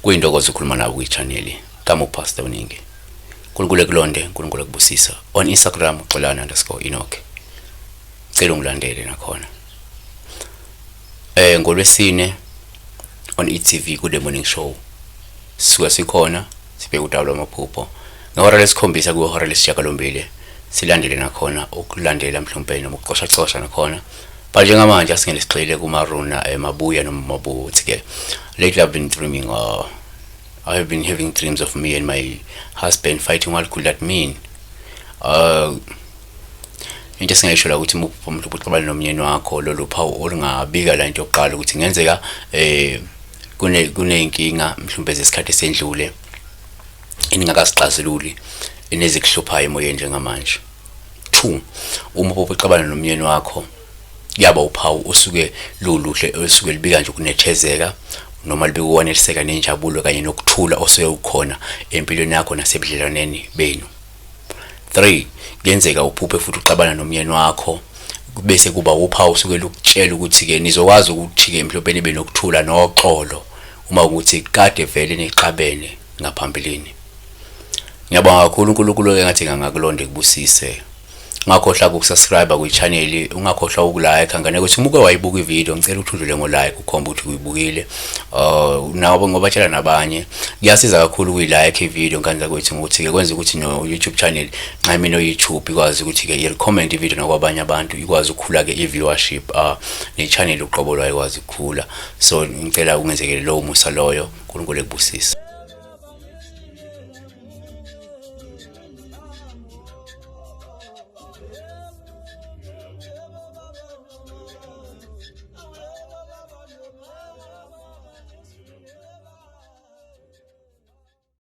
Kuyintokozo ukukhuluma nawe kwi-channel kama upastor uningi. Nkulunkulu ekulonde, Nkulunkulu ekubusisa. On Instagram xolani_Enoch. Cela ungilandele nakhona. Ngolwesine on e-TV ku The Morning Show. Sisuka sikhona sibheka udaba lwamaphupho. Ngehora lesikhombisa kuhora lesishiyagalombili silandele nakhona ukulandela mhlawumbe noma ukucosha nakhona. But njengamanje asingene sigxile kumaruna emabuya noma mabuthi ke. Lately I've been dreaming I have been having dreams of me and my husband fighting. What could that mean? Into singayisho la ukuthi umuntu uxabana nomyeni wakho lolu phawu olungabika la into yokuqala ukuthi ngenzeka kuneyinkinga mhlawumbe zesikhathi esendlule eningakasixazululi enezikuhluphayo emoyeni njengamanje. 2 uma uxabana nomyeni wakho yaba uphawu usuke luluhle osuke libika nje ukunethezeka noma libika ukwaneliseka nenjabulo kanye nokuthula osuke ukhona empilweni yakho nasebudlelwaneni benu. 3 kuyenzeka uphuphe futhi uxabana nomyeni wakho bese kuba uphawu usuke lokutshela ukuthi ke nizokwazi ukuthi ke emhlopeni benokuthula noxolo uma ukuthi kade vele niqabene ngaphambilini. Ngiyabonga kakhulu uNkulunkulu engathi ngakulonde kubusise. Ungakhohlwa ukusubscribe kwi-channel, ungakhohlwa ukulike ngane ukuthi umuke wayibuka i-video ngicela uthundule ngo-like ukhomba ukuthi uyibukile. Nawe ngoba tshela nabanye kuyasiza kakhulu ukuyilike i-video ngandla kwethu ukuthi ke kwenza ukuthi no YouTube channel nxa mina YouTube ikwazi ukuthi ke i-recommend i-video nakwabanye abantu ikwazi ukukhula ke i-viewership ne-channel uqobo lwayo ikwazi ukukhula. So ngicela ungenzekele lo musa loyo. uNkulunkulu ekubusisa.